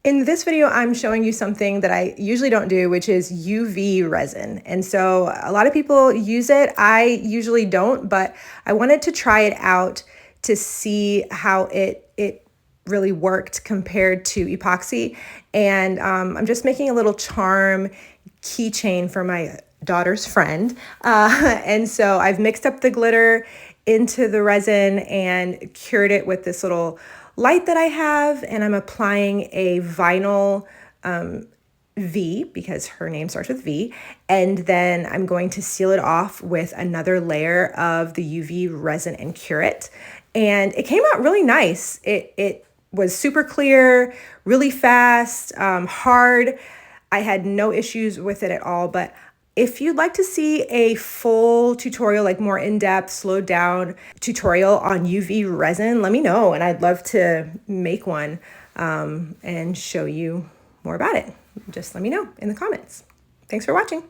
In this video, I'm showing you something that I usually don't do, which is UV resin. And so a lot of people use it. I usually don't, but I wanted to try it out to see how it really worked compared to epoxy. And I'm just making a little charm keychain for my daughter's friend. And so I've mixed up the glitter into the resin and cured it with this little light that I have, and I'm applying a vinyl V because her name starts with V, and then I'm going to seal it off with another layer of the UV resin and cure it. And it came out really nice. It was super clear, really fast, hard. I had no issues with it at all, but if you'd like to see a full tutorial, like more in-depth, slowed down tutorial on UV resin, let me know and I'd love to make one and show you more about it. Just let me know in the comments. Thanks for watching.